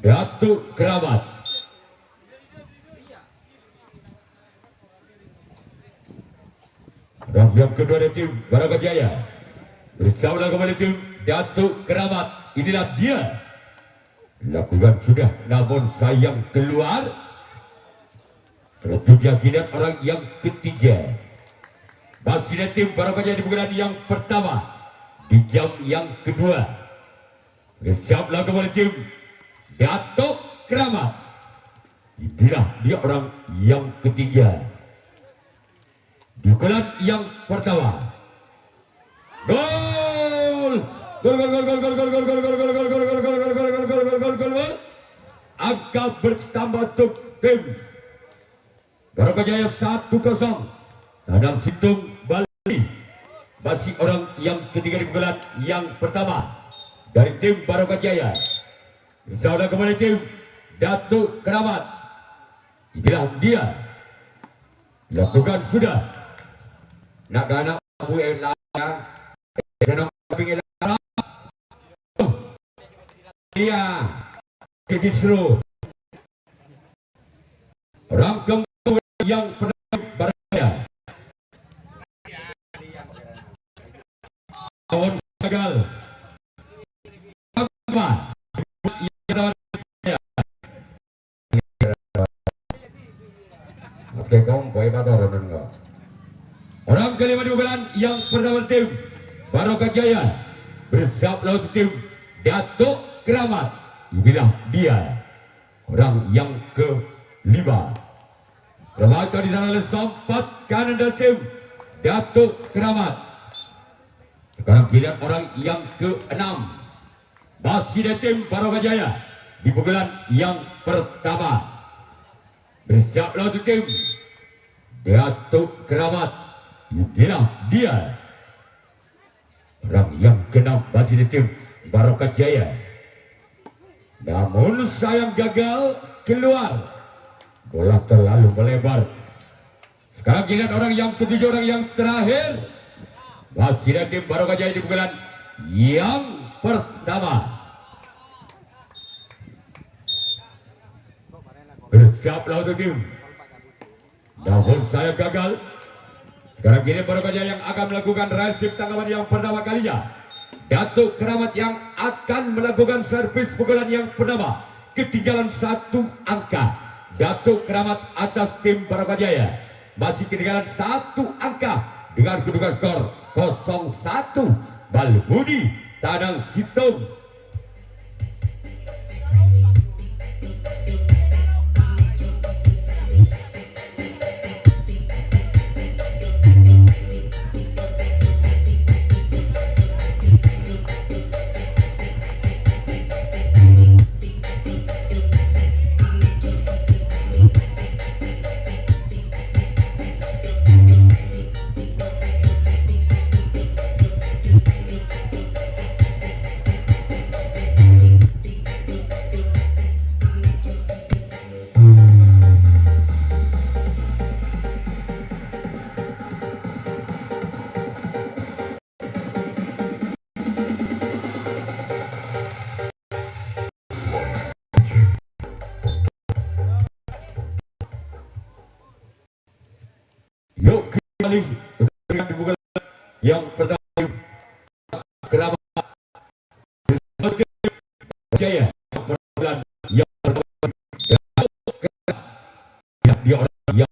Datuk Keramat. Dan yang kedua dari tim Baraga Jaya bersama kembali tim Datuk Keramat. Inilah dia, lakukan sudah namun sayang keluar. Suatu keyakinan orang yang ketiga. Masih dari tim Baraga Jaya di bulan yang pertama di jam yang kedua. Bersama kembali tim Datuk Keramat. Inilah dia orang yang ketiga. Di bulan yang pertama. Gol! Gol gol gol gol gol gol gol gol gol gol gol gol gol gol gol gol gol gol gol. Angka bertambah untuk tim Baraga Jaya 1-0. Tandang Situng Bali. Masih orang yang ketiga di bulan yang pertama dari tim Baraga Jaya. Bersama kembali tim Datuk Keramat. Inilah dia. Lakukan sudah. Nak ganak Abu Elaya. Senang kepingin lara. Dia. Kisru. Orang keempat yang pernah berada. Tahun gagal. Apa? Orang kelima di bulan yang pertama tim Baraga Jaya bersama lawan tim Datuk Keramat. Inilah dia orang yang kelima. Keramat di sana sempat kanan dari tim Datuk Keramat. Sekarang giliran orang yang keenam. Masih dari tim Baraga Jaya di bulan yang pertama. Bersiap lawan tim Datuk Keramat. Inilah dia orang yang keenam masih di tim Baraga Jaya. Namun sayang gagal keluar. Bola terlalu melebar. Sekarang giliran orang yang ketujuh, orang yang terakhir. Masih di tim Baraga Jaya di bulan yang pertama. Bersiaplah untuk tim. Namun saya gagal. Sekarang kini Baraga Jaya yang akan melakukan resip tanggapan yang pertama kalinya. Datuk Keramat yang akan melakukan servis pukulan yang pertama. Ketinggalan 1 angka. Datuk Keramat atas tim Baraga Jaya. Masih ketinggalan 1 angka. Dengan kedudukan skor 0-1. Balbudi Tandang Situng. Yuk kembali dengan dibuka yang pertama Keramat Jaya perbulan yang pertama dia orang yang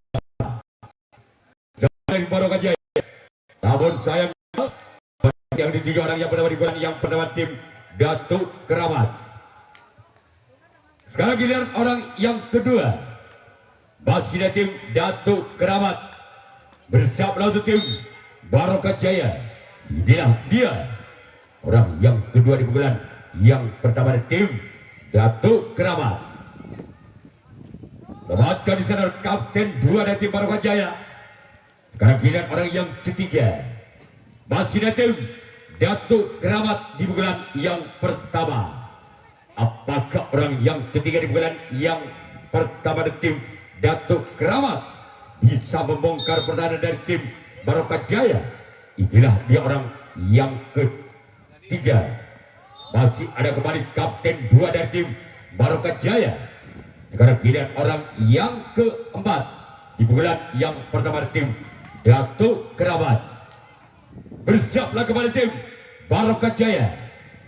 dari Baraga Jaya. Namun sayang yang di 3 orang yang pertama di bulan yang pertama tim Datuk Keramat. Sekarang giliran orang yang kedua masih dari tim Datuk Keramat. Bersama lawan tim Baraga Jaya. Inilah dia orang yang kedua di pukulan yang pertama dari tim Datuk Keramat. Memanfaatkan di sana kapten 2 dari tim Baraga Jaya. Sekarang giliran orang yang ketiga masih dari tim Datuk Keramat di pukulan yang pertama. Apakah orang yang ketiga di pukulan yang pertama dari tim Datuk Keramat bisa membongkar pertahanan dari tim Baraga Jaya? Inilah dia orang yang ketiga. Masih ada kembali kapten 2 dari tim Barokah Jaya. Sekarang giliran orang yang keempat di pukulan yang pertama tim Datuk Kerabat. Bersiaplah kembali tim Barokah Jaya.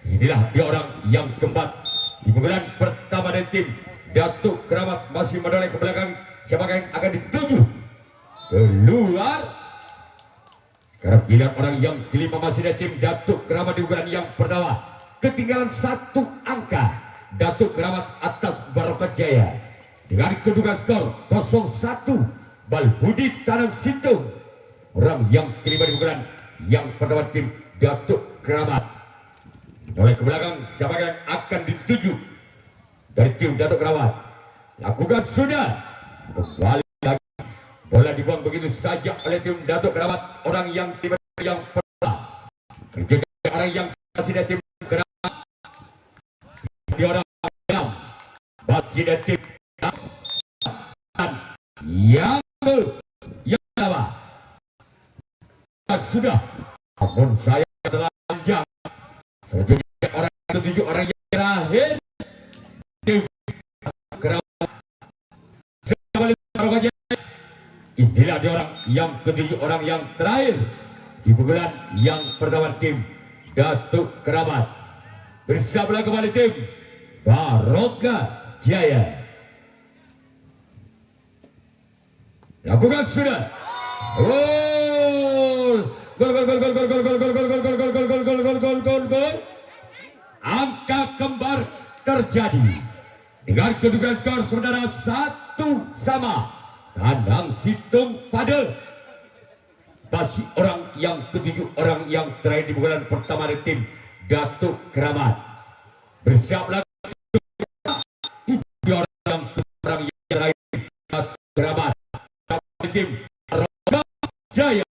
Inilah dia orang yang keempat di pukulan pertama dari tim Datuk Kerabat, masih menoleh ke belakang. Siapa yang akan dituju keluar? Sekarang giliran orang yang kelima masih dari tim Datuk Kerabat di pukulan yang pertama. Ketinggalan 1 angka. Datuk Kerabat atas Barokah Jaya dengan kedudukan skor 0-1. Balbudi Tanam Situng orang yang kelima di pukulan yang pertama tim Datuk Kerabat. Oleh ke belakang, siapa yang akan dituju dari tim Datuk Kerabat? Lakukan sudah. Kembali lagi. Bola dibuang begitu saja oleh tim Datuk Kerabat. Orang yang tiba yang pertama. Kerja orang yang masih dari tim Kerabat. Di orang yang masih dari tim yang pertama. Sudah. Namun saya telah panjang. Selanjutnya orang ketujuh, orang yang terakhir tim Kerabat. Inilah dia orang yang ketujuh, orang yang terakhir di pukulan yang pertama tim Datuk Kerabat. Bersiaplah kembali tim Barokah Jaya. Lakukan sudah. Gol. Angka kembar terjadi dengan kedudukan skor saudara 1-1. Tanang Situng pada masih orang yang ketujuh, orang yang terakhir di pukulan pertama dari tim Datuk Kerabat. Bersiaplah orang yang terakhir Datuk Kerabat tim Barokah Jaya.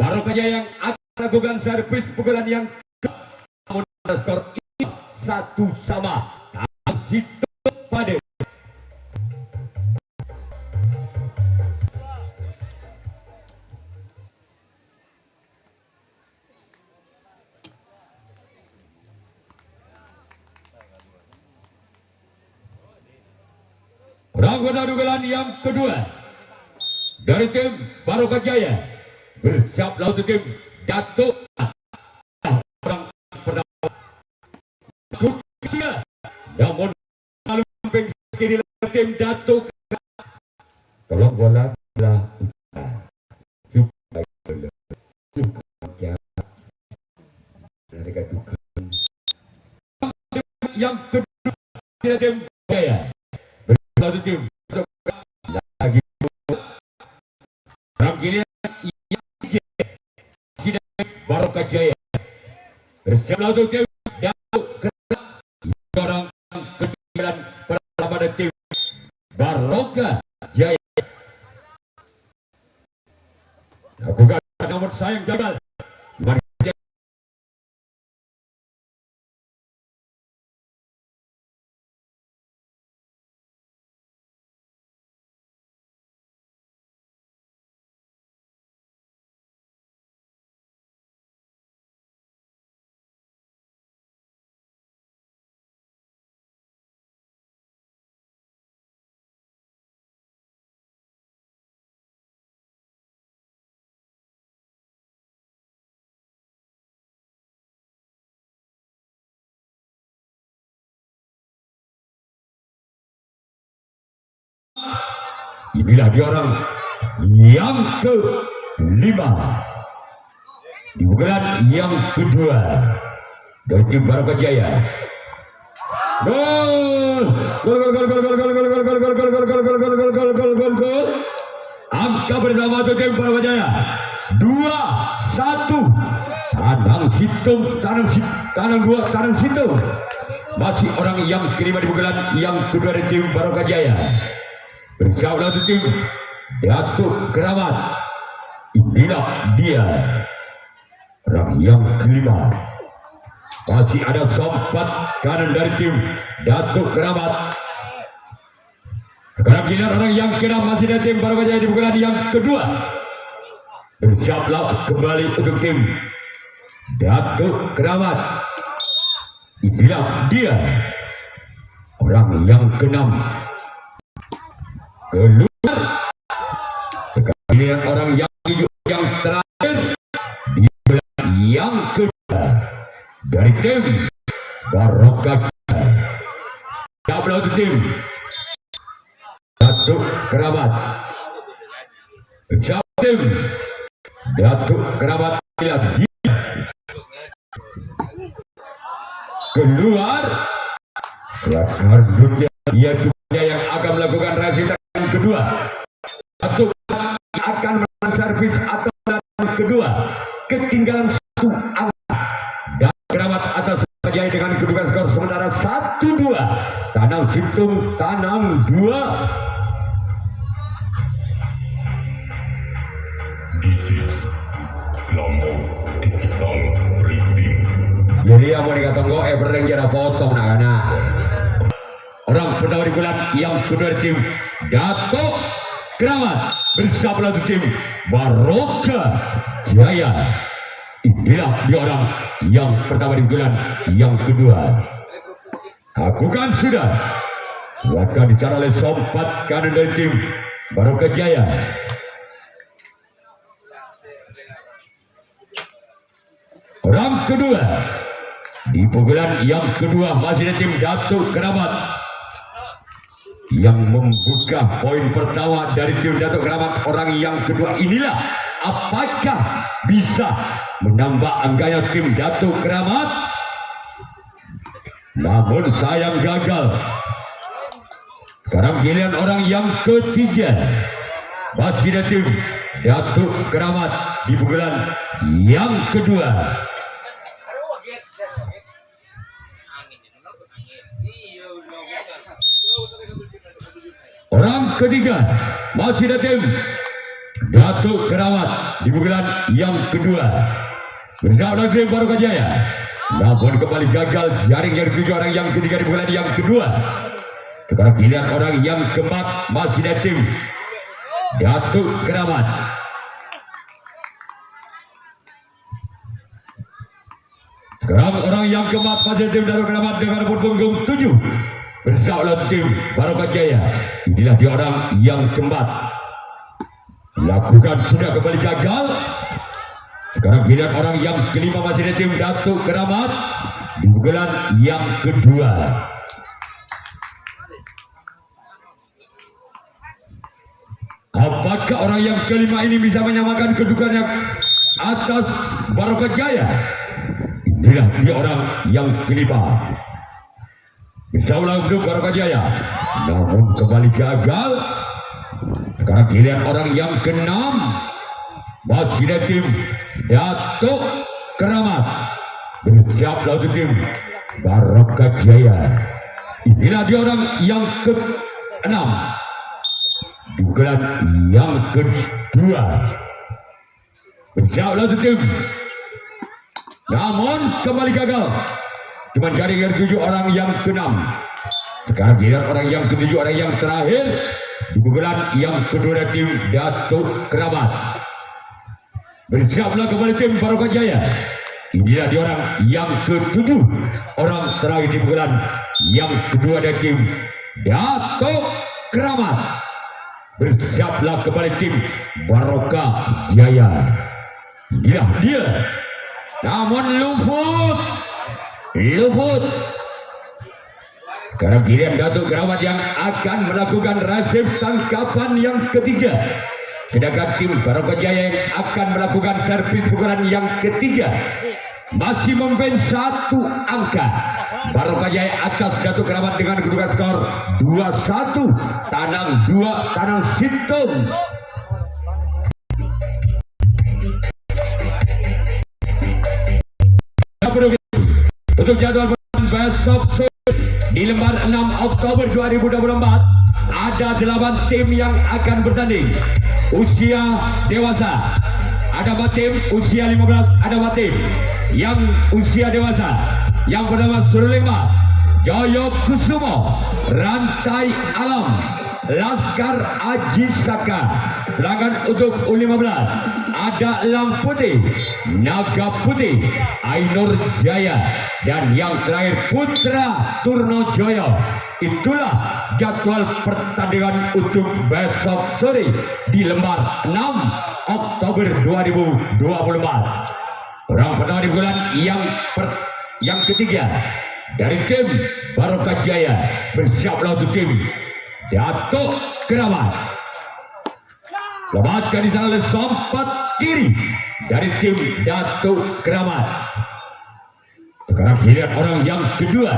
Barokah Jaya yang akan melakukan servis pukulan yang skor ini 1-1. Tangan Situng pada rangkaian dugaan yang kedua dari tim Barokah Jaya. Bersiaplah untuk tim Datuk. Namun lalu kiri tim Datuk. Tolong bola yang kedua tim Jaya. Berlalu tim lagi rangkaian yang Barokah Jaya. Bersiaplah untuk tim Datuk Kerabat. Orang kedua pertama dari tim Barokah Jaya. Lakukan namun sayang gagal. Inilah dia orang yang kelima di pukulan yang kedua dari tim Barokah Jaya. Gol. Angka pertama untuk tim Barokah Jaya 2-1. Tanang Situng masih orang yang kelima di pukulan yang kedua dari tim Barokah Jaya. Bersiaplah untuk tim Datuk Kerabat. Inilah dia orang yang kelima. Masih ada sempat kanan dari tim Datuk Kerabat. Sekarang giliran orang yang keenam masih dari tim Barokah Jaya di pukulan yang kedua. Bersiaplah kembali untuk tim Datuk Keramat. Inilah dia orang yang keenam. Keluar. Sekali orang yang tujuh yang terakhir di bulan yang kedua dari tim Barokah. Siaplah untuk tim Datuk Keramat. Siap tim Datuk Keramat. Dia keluar. Selakar dunia dia juga yang akan melakukan reaksi tangan kedua. Datuk akan menang servis atau tangan kedua. Ketinggalan satu angka. Dan Keramat atas Jaya dengan kedudukan skor sementara 1-2. Tanang Situng, Tanang 2. This is Kelompok Digital Printing. Jadi yang mau dikatakan everything jara potong nak. Orang pertama di bulan yang kedua tim Datuk Keramat bersama satu tim Barokah Jaya. Inilah dia orang yang pertama di bulan yang kedua. Lakukan sudah. Akan dicara oleh sompat kanan dari tim Barokah Jaya. Orang kedua di pukulan yang kedua masih ada tim Datuk Keramat yang membuka poin pertama dari tim Datuk Keramat. Orang yang kedua inilah apakah bisa menambah angkanya tim Datuk Keramat? Namun sayang gagal. Sekarang giliran orang yang ketiga masih ada tim Datuk Keramat di pukulan yang kedua. Orang ketiga masih ada tim Datuk Keramat di pukulan yang kedua bersama tim Barokah Jaya. Namun kembali gagal jaring yang tujuh orang yang ketiga di pukulan yang kedua. Sekarang giliran orang yang keempat masih ada tim Datuk Keramat. Sekarang orang yang keempat masih ada tim Datuk Keramat dengan punggung 7 bersama tim Barokah Jaya. Inilah dia orang yang keempat. Lakukan sudah kembali gagal. Sekarang giliran orang yang kelima masih ada tim Datuk Keramat di pukulan yang kedua. Apakah orang yang kelima ini bisa menyamakan kedudukannya atas Barokah Jaya? Inilah dia orang yang kelima. Bisa ulang untuk Barokah Jaya. Namun kembali gagal. Sekarang giliran orang yang keenam masih ada tim Datuk Keramat. Bersiaplah untuk tim Barokah Jaya. Inilah dia orang yang keenam di pukulan yang kedua. Bersiaplah untuk tim. Namun kembali gagal. Cuma jaring yang tujuh orang yang keenam. Sekarang giliran orang yang ketujuh, orang yang terakhir di pukulan yang kedua tim Datuk Keramat. Bersiaplah kembali tim Barokah Jaya. Inilah dia orang yang ketujuh, orang terakhir di pukulan yang kedua dari tim Datuk Keramat. Bersiaplah kembali tim Barokah Jaya. Inilah dia. Namun luput. Sekarang giliran Datuk Keramat yang akan melakukan rasif tangkapan yang ketiga. Sedangkan tim Barokah Jaya yang akan melakukan servis pukulan yang ketiga. Masih memimpin satu angka. Barokah Jaya atas Datuk Keramat dengan kedudukan skor 2-1. Tanang 2, Tanang Situng. Untuk jadwal besok di lembar 6 Oktober 2024 ada 8 tim yang akan bertanding. Usia dewasa ada 4 tim, usia 15 ada 4 tim. Yang usia dewasa yang pertama Surulima, Joyo Kusumo, Rantai Alam, Laskar Aji Saka. Sedangkan untuk U15 ada Elang Putih, Naga Putih, Ainur Jaya, dan yang terakhir Putra Turnojoyo. Itulah jadwal pertandingan untuk besok sore di Lembar 6 Oktober 2024. Orang pertama di bulan yang ketiga dari tim Barokah Jaya bersiap lawan tim Datuk Keramat. Lebatkan di sana oleh sompat kiri dari tim Datuk Keramat. Sekarang giliran orang yang kedua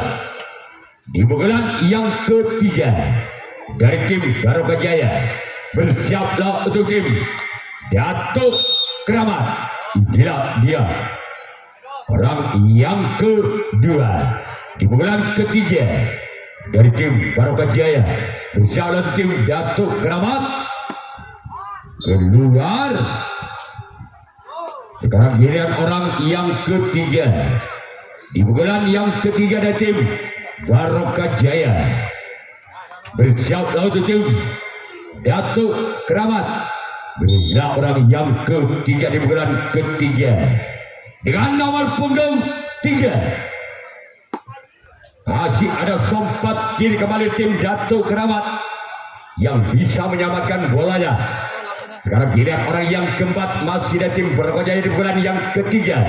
di pukulan yang ketiga dari tim Barokah Jaya bersiap lawan untuk tim Datuk Keramat. Inilah dia orang yang kedua di pukulan ketiga dari tim Barokah Jaya bersiap lawan tim Datuk Keramat. Keluar. Sekarang giliran orang yang ketiga di pukulan yang ketiga dari tim Barokah Jaya bersiap lawan tim Datuk Keramat. Berilah orang yang ketiga di pukulan ketiga dengan nomor punggung 3. Masih ada sompat kiri kembali tim Datuk Keramat yang bisa menyelamatkan bolanya. Sekarang giliran orang yang keempat masih dari tim Barokah Jaya di bulan yang ketiga.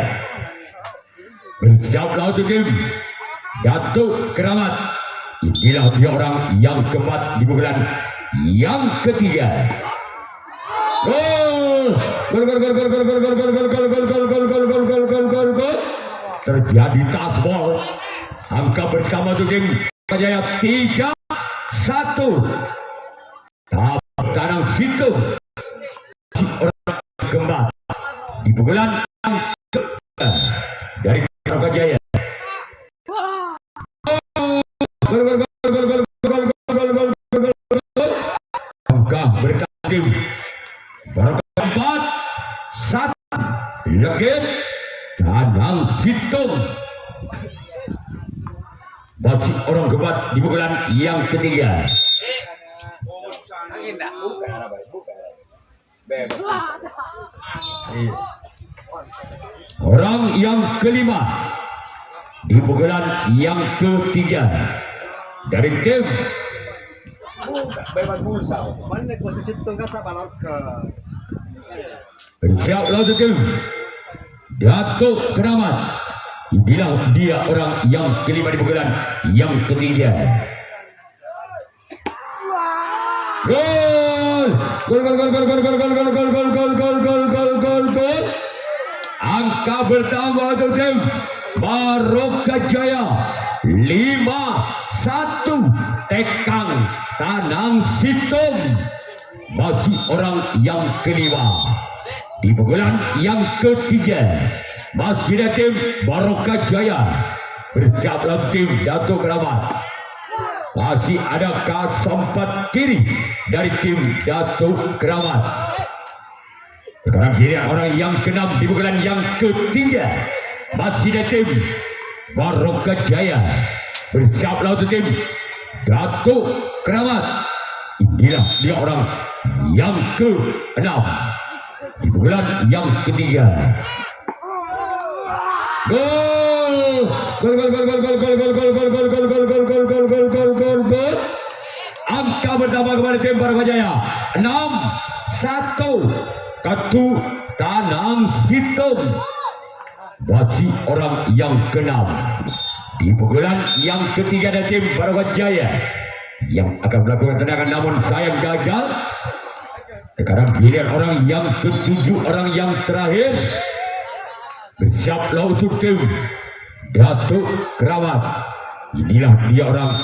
Bersiap lawan tim Datuk Keramat. Inilah dia orang yang keempat di bulan yang ketiga. Gol! Terjadi tasbol. Angka bersama untuk tim Barokah Jaya 3-1. Tanang situ orang kembar di pukulan dari Barokah Jaya. Angka bertanding Barokah 4-1. Legit Tanang Situng masih orang keempat di pukulan yang ketiga. Orang yang kelima di pukulan yang ketiga dari tim bersiap lawan tim Datuk Keramat. Inilah dia orang yang kelima di pukulan yang ketiga. Gol! Gol! Angka bertambah untuk tim Barokah Jaya 5-1. Tekang Tanang Situng masih orang yang kelima di pukulan yang ketiga. Masih dari tim Barokah Jaya bersiap lawan tim Datuk Keramat. Masih ada sompat kiri dari tim Datuk Keramat. Sekarang giliran orang yang keenam di pukulan yang ketiga. Masih dari tim Barokah Jaya bersiap lawan tim Datuk Keramat. Inilah dia orang yang keenam di pukulan yang ketiga. Gol! Angka bertambah kepada tim Barokah Jaya 6-1. Katu Tanang Situng masih orang yang keenam di pukulan yang ketiga dari tim Barokah Jaya yang akan melakukan tendangan namun sayang gagal. Sekarang giliran orang yang ketujuh, orang yang terakhir bersiap lawan untuk tim Datuk Keramat. Inilah dia orang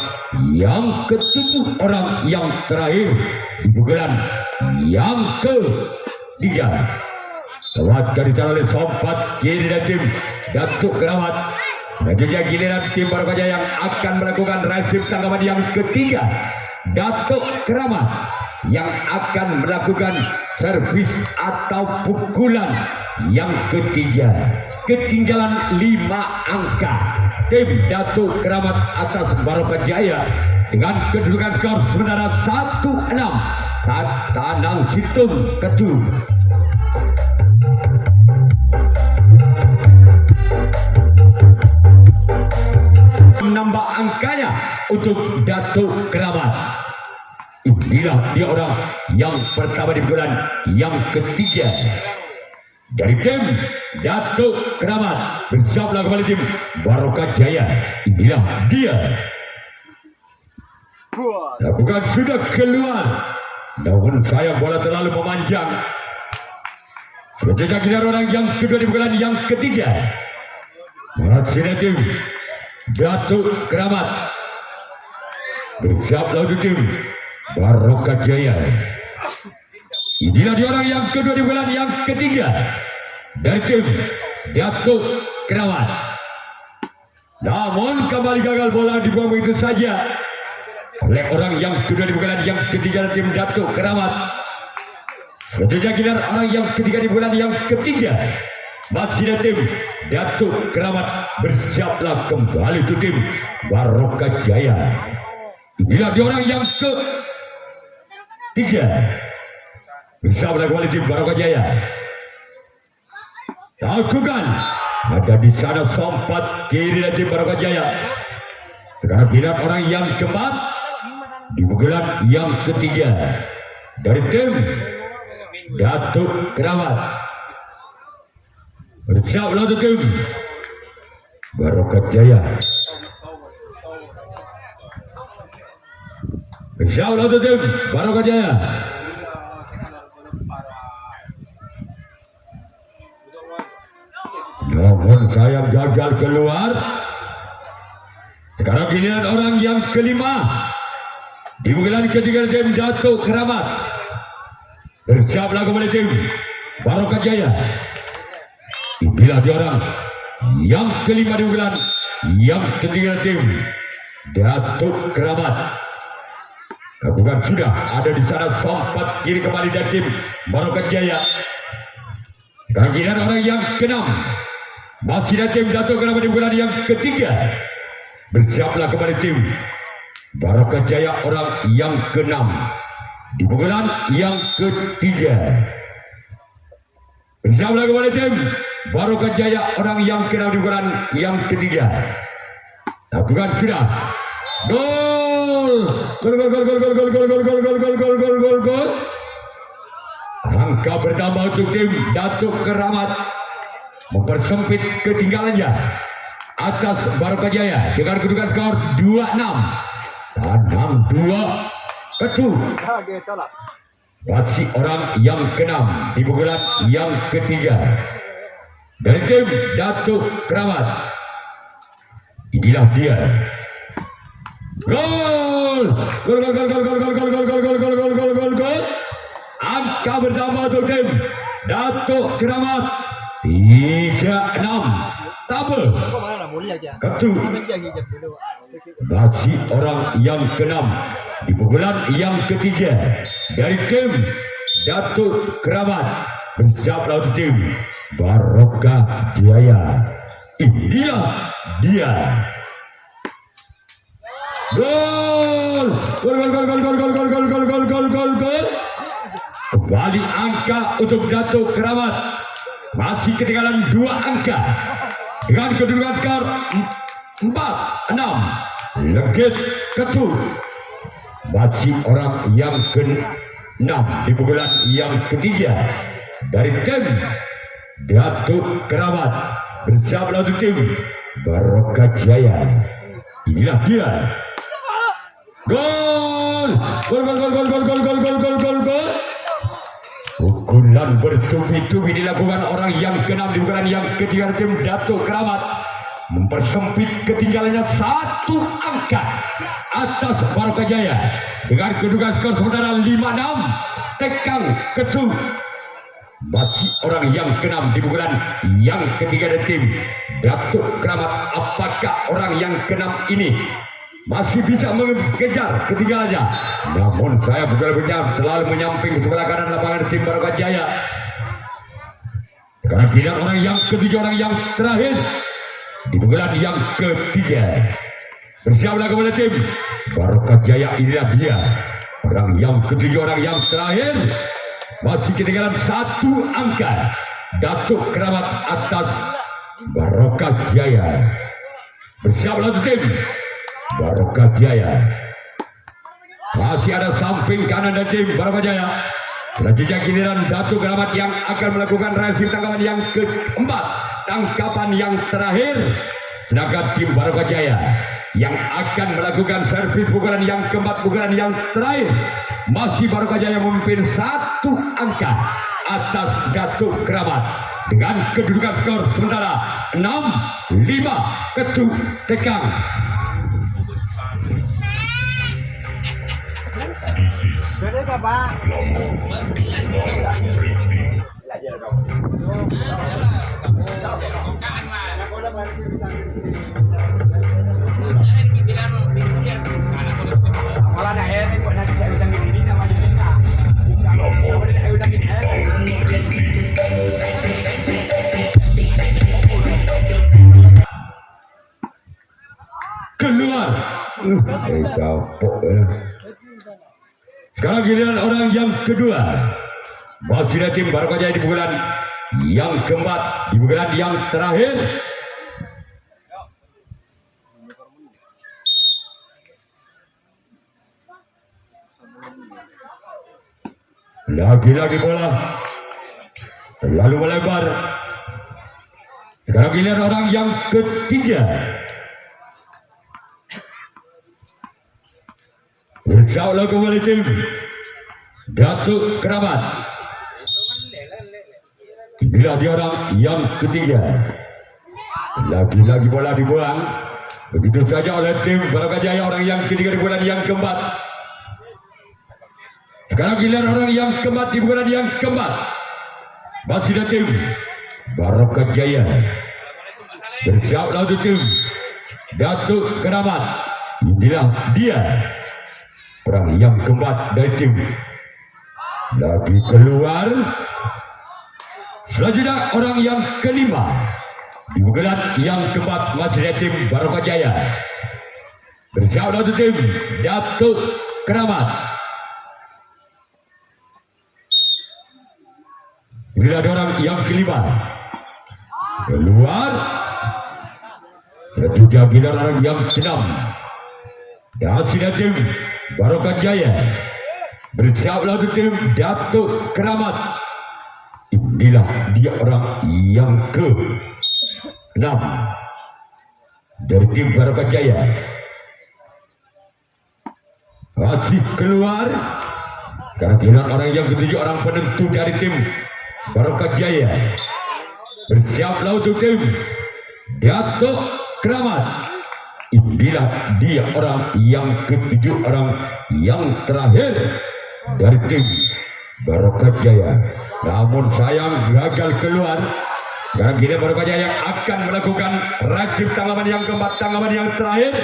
yang ketujuh, orang yang terakhir di pukulan yang ketiga. Lewatkan di sana oleh sompat kiri dari tim Datuk Keramat. Selanjutnya giliran tim Barokah Jaya yang akan melakukan resip tanggapan yang ketiga Datuk Keramat yang akan melakukan servis atau pukulan yang ketiga. Ketinggalan 5 angka. Tim Datuk Keramat atas Barokah Jaya dengan kedudukan skor sementara 1-6. Tanang Situng Ketu. Menambah angkanya untuk Datuk Keramat. Inilah dia orang yang pertama di bulan yang ketiga dari tim Datuk Keramat. Bersama kembali tim Barokah Jaya. Inilah dia. Lakukan sudah keluar. Namun sayang bola terlalu memanjang. Sejak kita orang yang kedua di bulan yang ketiga. Masih tim Datuk Keramat bersama tim Barokah Jaya. Inilah dia orang yang kedua di bulan yang ketiga dari tim Datuk Keramat. Namun kembali gagal bola dibuang begitu saja oleh orang yang kedua di bulan yang ketiga dari tim Datuk Keramat. Sejak kita orang yang ketiga di bulan yang ketiga. Masih ada tim Datuk Keramat. Bersiaplah kembali ke tim Barokah Jaya. Inilah dia orang yang ketiga. Bersiaplah kembali tim Barokah Jaya. Lakukan. Ada di sana sompat kiri dari tim Barokah Jaya. Sekarang kita orang yang keempat di bulan yang ketiga dari tim Datuk Keramat. Bersiaplah untuk tim Barokah Jaya. Bersiaplah untuk tim Barokah Jaya. Namun sayang gagal keluar. Sekarang giliran orang yang kelima di bulan ketiga tim Datuk Keramat. Bersiaplah kembali tim Barokah Jaya. Inilah dia orang yang kelima di bulan yang ketiga tim Datuk Keramat. Lakukan sudah ada di sana sompat kiri kembali dari tim Barokah Jaya. Sekarang giliran orang yang keenam masih ada tim Datuk Keramat di bulan yang ketiga. Bersiaplah kembali tim Barokah Jaya orang yang keenam di bulan yang ketiga. Bersiaplah kembali tim Barokah Jaya orang yang keenam di bulan yang ketiga. Lakukan sudah. Gol! Gol gol gol gol gol gol gol gol gol gol gol gol gol gol gol. Angka bertambah untuk tim Datuk Keramat mempersempit ketinggalannya atas Barokah Jaya dengan kedudukan skor 2-6. Tanam 2 Ketu. Masih orang yang keenam di bulan yang ketiga dari tim Datuk Keramat. Inilah dia. Gol! Gol gol gol gol gol gol gol gol gol gol gol gol gol gol gol. Angka bertambah untuk tim Datuk Keramat 3-6. Tabel Ketu. Masih orang yang keenam di bulan yang ketiga dari tim Datuk Keramat. Bersiaplah untuk tim Barokah Jaya. Inilah dia. Gol! Gol gol gol gol gol gol gol gol gol gol gol gol gol. Kembali angka untuk Datuk Keramat. Masih ketinggalan 2 angka dengan kedudukan skor 4-6. Legit Ketu. Masih orang yang ke-6 di bulan yang ketiga dari tim Datuk Keramat. Bersama untuk tim Barokah Jaya. Inilah dia. Gol! Gol gol gol gol gol gol gol gol gol gol gol. Pukulan bertubi-tubi dilakukan orang yang ke-6 di bulan yang ketiga tim Datuk Keramat. Mempersempit ketinggalannya 1 angka atas Barokah Jaya dengan kedudukan skor sementara 5-6. Tekan Ketu. Masih orang yang ke-6 di bulan yang ketiga dari tim Datuk Keramat. Apakah orang yang ke-6 ini masih bisa mengejar ketinggalannya. Namun saya betul-betul selalu menyamping ke sebelah kanan lapangan tim Barokah Jaya. Sekarang giliran orang yang ketiga, orang yang terakhir di pukulan yang ketiga. Bersiaplah kepada tim Barokah Jaya. Inilah dia orang yang ketiga, orang yang terakhir. Masih ketinggalan 1 angka. Datuk Keramat atas Barokah Jaya. Bersiaplah tim Barokah Jaya. Masih ada samping kanan dari tim Barokah Jaya. Selanjutnya giliran Datuk Keramat yang akan melakukan reaksi tangkapan yang keempat, tangkapan yang terakhir. Sedangkan tim Barokah Jaya yang akan melakukan servis pukulan yang keempat, pukulan yang terakhir. Masih Barokah Jaya memimpin 1 angka atas Datuk Keramat dengan kedudukan skor sementara 6-5 Ketuk Tekang. This is Glamour Digital Printing. Glamour Digital Printing. Keluar. Kapok ya. Sekarang giliran orang yang kedua. Masih ada tim Barokah Jaya di pukulan yang keempat, di pukulan yang terakhir. Lagi-lagi bola terlalu melebar. Sekarang giliran orang yang ketiga. Bersaulah kembali tim Datuk Keramat. Inilah dia orang yang ketiga. Lagi-lagi bola dibuang. Begitu saja oleh tim Barokah Jaya, orang yang ketiga di bulan yang keempat. Sekarang giliran orang yang keempat di bulan yang keempat. Masih ada tim Barokah Jaya. Bersiaplah untuk tim Datuk Keramat. Inilah dia orang yang keempat dari tim. Lagi keluar. Selanjutnya orang yang kelima di pukulan yang keempat, masih dari tim Barokah Jaya. Bersiaplah untuk tim Datuk Keramat. Ini ada orang yang kelima. Keluar. Selanjutnya giliran orang yang keenam. Masih dari tim Barokah Jaya. Bersiaplah untuk tim Datuk Keramat. Inilah dia orang yang ke-6 dari tim Barokah Jaya. Masih keluar. Karena giliran orang yang ketujuh, orang penentu dari tim Barokah Jaya. Bersiaplah untuk tim Datuk Keramat. Inilah dia orang yang ketujuh, orang yang terakhir dari tim Barokah Jaya. Namun sayang gagal keluar. Karena kini Barokah Jaya yang akan melakukan reaksi tanggapan yang keempat, tanggapan yang terakhir.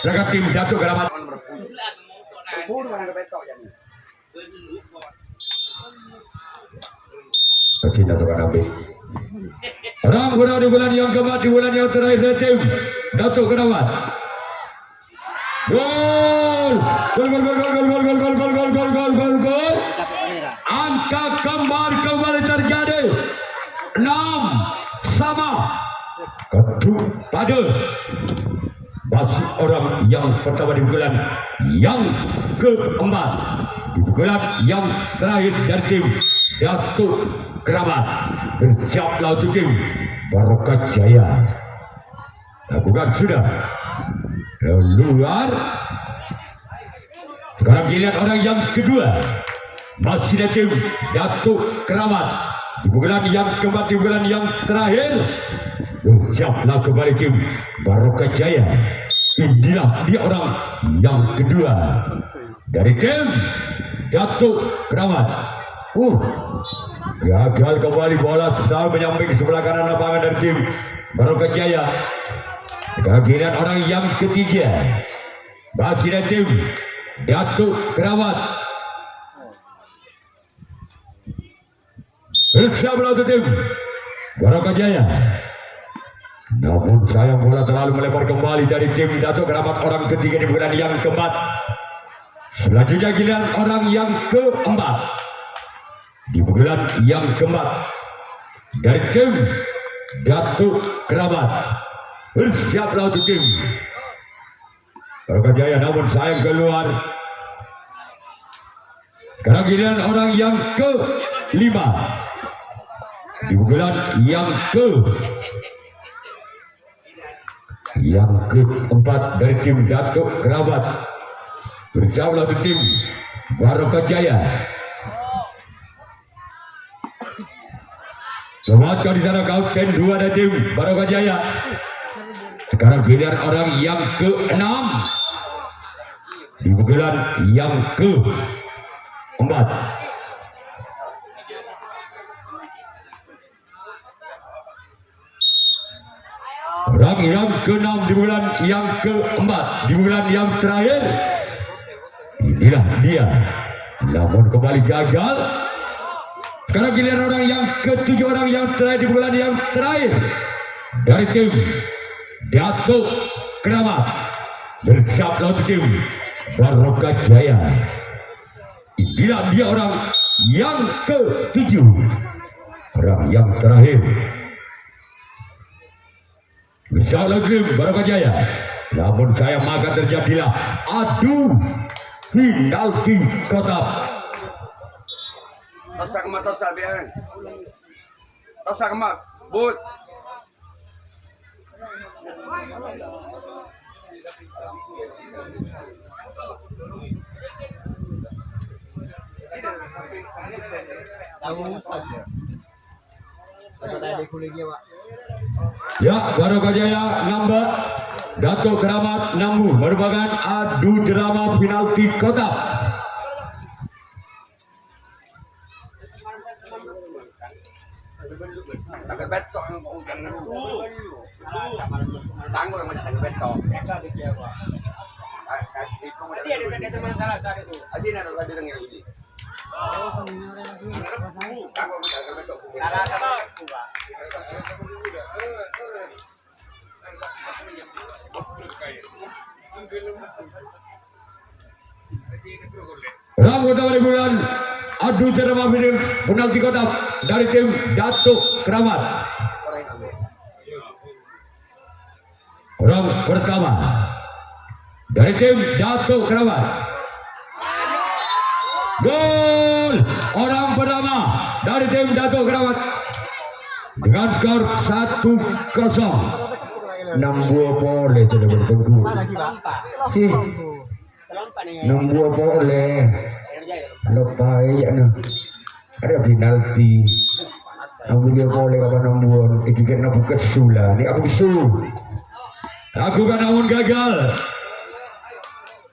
Sedangkan tim Datuk Keramat. Kita tukar ambil. Orang kurang di bulan yang keempat, di bulan yang terakhir dari tim Datuk Keramat. Gol! Gol, gol, gol, gol, gol, gol, gol, gol, gol, gol, gol, gol, gol. Angka kembali terjadi. 6 sama. Ketuk pada masih orang yang pertama di pukulan yang keempat, di pukulan yang terakhir dari tim Datuk Keramat. Bersiaplah untuk tim Barokah Jaya. Lakukan sudah. Keluar. Sekarang giliran orang yang kedua. Masih dari tim Datuk Keramat. Di pukulan yang keempat, di pukulan yang terakhir. Bersiaplah kembali tim Barokah Jaya. Inilah dia orang yang kedua dari tim Datuk Keramat. Gagal kembali bola selalu menyamping ke sebelah kanan lapangan dari tim Barokah Jaya. Giliran orang yang ketiga. Masih ada tim Datuk Keramat bersama tim Barokah Jaya. Namun sayang bola terlalu melebar kembali dari tim Datuk Keramat orang ketiga di bulan yang keempat. Selanjutnya giliran orang yang keempat di bulan yang keempat dari tim Datuk Keramat. Bersiaplah untuk tim Barokah Jaya, namun sayang keluar. Sekarang giliran orang yang kelima di bulan yang keempat dari tim Datuk Keramat. Bersama dengan tim Barokah Jaya. Selamatkan di sana kapten 2 dari tim Barokah Jaya. Sekarang giliran orang yang ke-6 di bulan yang ke-4. Orang yang ke-6 di bulan yang ke-4, di bulan yang terakhir. Inilah dia. Namun kembali gagal. Sekarang giliran orang yang ke-7, orang yang terakhir di bulan yang terakhir dari tim Datuk Keramat. Bersama tim Barokah Jaya. Inilah dia orang yang ke-7, orang yang terakhir. Bersama tim Barokah Jaya. Namun saya maka terjadilah adu penalti kotak. Tosak mak tosak biar. Tosak mak but. Tahu saja. Apa tadi kuliah Pak? Ya, Barokah Jaya nambah Datuk Keramat Nambu merupakan adu drama penalti kotak. Tanggal betok tanggal macam tanggal betok. Adi nak lagi dengan ini. Rang utama bulan adu drama penalti kotak dari tim Datuk Keramat. Orang pertama dari tim Datuk Keramat. Gol orang pertama dari tim Datuk Keramat dengan skor 1-0. 6 buah boleh sudah bertunggu. Si 6 buah boleh. Lepai ya no. Ada penalti. 6 buah boleh apa 6 buah. Ikan nak buka sula. Ni aku su. Aku kan namun gagal.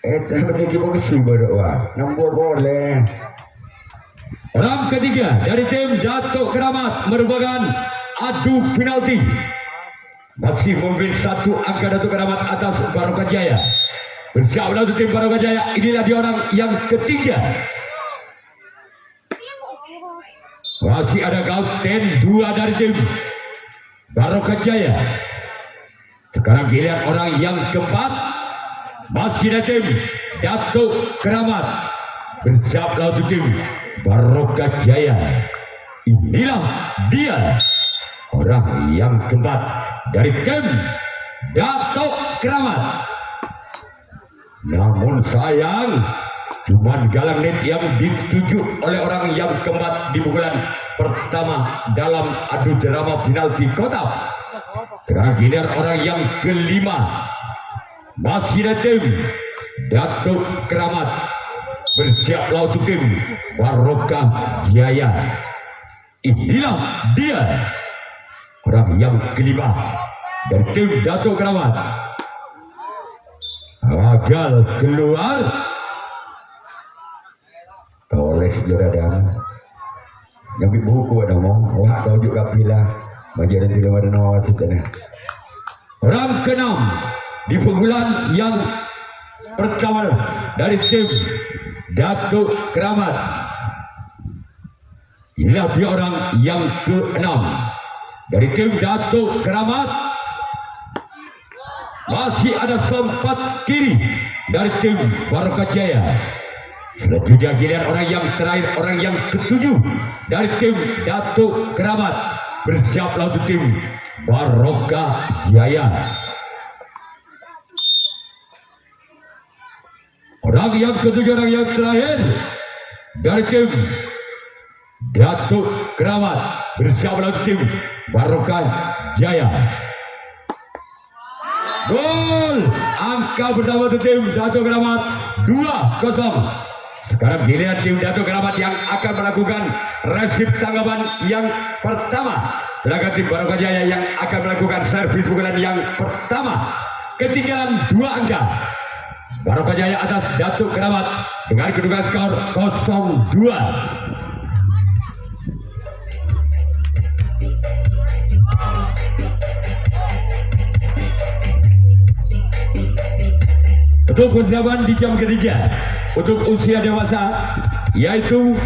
Tapi kita buka berdoa. 6 buah boleh. Orang ketiga dari tim Datuk Keramat merupakan adu penalti. Masih memimpin 1 angka Datuk Keramat atas Barokah Jaya. Bersama untuk tim Barokah Jaya. Inilah dia orang yang ketiga. Masih ada kapten 2 dari tim Barokah Jaya. Sekarang giliran orang yang keempat. Masih ada tim Datuk Keramat. Bersama untuk tim Barokah Jaya. Inilah dia orang yang keempat dari tim Datuk Keramat. Namun sayang cuma galang net yang dituju oleh orang yang keempat di pukulan pertama dalam adu drama penalti kotak. Sekarang giliran orang yang kelima. Masih ada tim Datuk Keramat. Bersiaplah untuk tim Barokah Jaya. Inilah dia orang yang kelima dari tim Datuk Keramat. Gagal keluar. Oleh Joradam. Yang buku ada mau. Wah tahu juga pilih. Bagian tidak ada nawasib. Orang ke-6 di pukulan yang pertama dari tim Datuk Keramat. Inilah dia orang yang ke-6 dari tim Datuk Keramat. Masih ada sempat kiri dari tim Barokah Jaya. Selanjutnya giliran orang yang terakhir, orang yang ke-7 dari tim Datuk Keramat. Bersiaplah untuk tim Barokah Jaya. Orang yang ke-7, orang yang terakhir dari tim Datuk Keramat. Bersiaplah untuk tim Barokah Jaya. Gol! Angka pertama untuk tim Datuk Keramat 2-0. Sekarang giliran tim Datuk Keramat yang akan melakukan resip tanggapan yang pertama. Sedangkan tim Barokah Jaya yang akan melakukan servis pukulan yang pertama. Ketinggalan 2 angka. Barokah Jaya atas Datuk Keramat dengan kedudukan skor 0-2. Untuk persiapan di jam ketiga untuk usia dewasa yaitu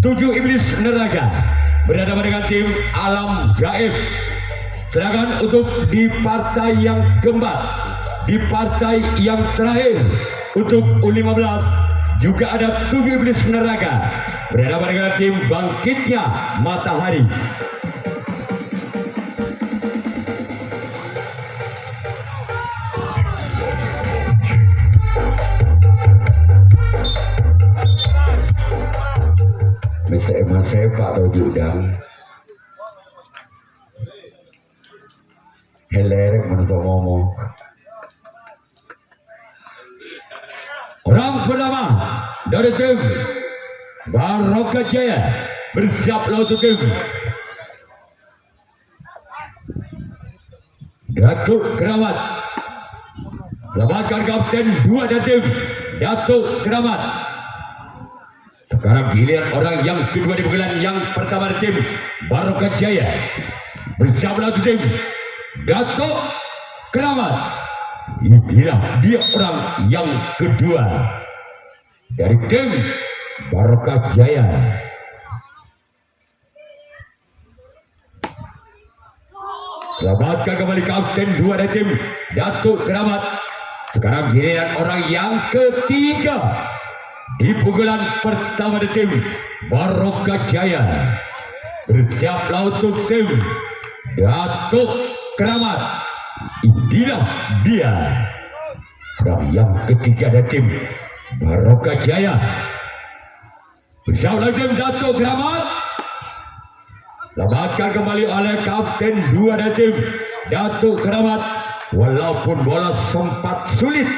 7 Iblis Neraka berhadapan dengan tim Alam Gaib. Sedangkan untuk di partai yang keempat, di partai yang terakhir untuk U15 juga ada 7 Iblis Neraka berhadapan dengan tim Bangkitnya Matahari. Saya Pak atau diundang helerek manusia ngomong. Orang pertama dari tim Barokah Jaya bersiaplah untuk tim Datuk Keramat. Selamatkan kapten 2 dari tim Datuk Keramat. Sekarang giliran orang yang kedua di pukulan yang pertama di tim Barokah Jaya. Bersiaplah untuk tim Datuk Keramat. Inilah dia orang yang kedua dari tim Barokah Jaya. Selamatkan kembali kapten 2 dari tim Datuk Keramat. Sekarang giliran orang yang ketiga di pukulan pertama di tim Barokah Jaya. Bersiaplah untuk tim Datuk Keramat. Inilah dia orang yang ketiga dari tim Barokah Jaya. Bersiaplah tim Datuk Keramat. Selamatkan kembali oleh kapten 2 dari tim Datuk Keramat. Walaupun bola sempat sulit,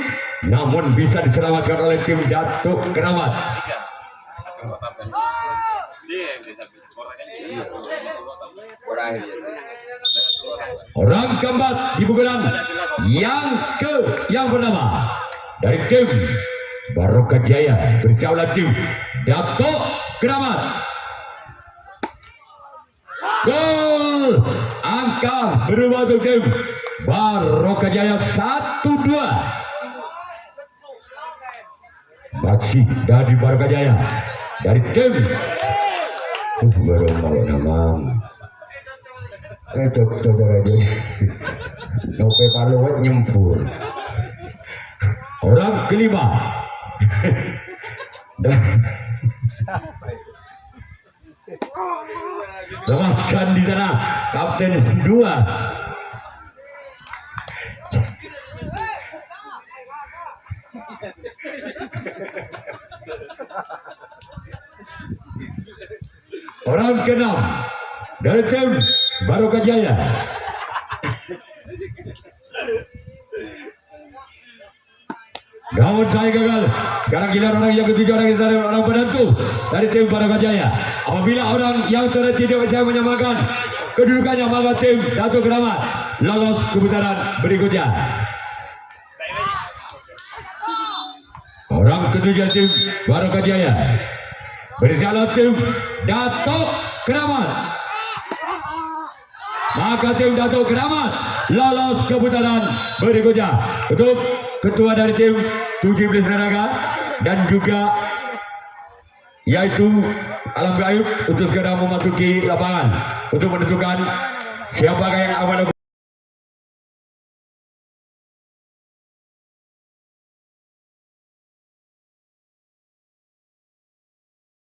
namun bisa diselamatkan oleh tim Datuk Keramat. Orang keempat di pukulan yang pertama dari tim Barokah Jaya. Bersiaplah tim Datuk Keramat. Gol! Angka berubah untuk tim Barokah Jaya 1-2. Masih dari Barokah Jaya dari tim baru namang dokter aja nope paluat nyempur. Orang kelima lepaskan di sana kapten 2. Orang ke-6 dari tim Barokah Jaya. Namun saya gagal. Sekarang giliran orang yang ketiga, orang penentu dari tim Barokah Jaya. Apabila orang yang terakhir tidak bisa menyamakan kedudukannya, maka tim Datuk Keramat lolos ke putaran berikutnya. Orang ketujuh tim Barokah Jaya. Berjalan tim Datuk Keramat. Maka tim Datuk Keramat lolos ke putaran berikutnya. Untuk ketua dari tim 7 Iblis Naga dan juga yaitu Alam Gaib untuk segera memasuki lapangan untuk menentukan siapa yang akan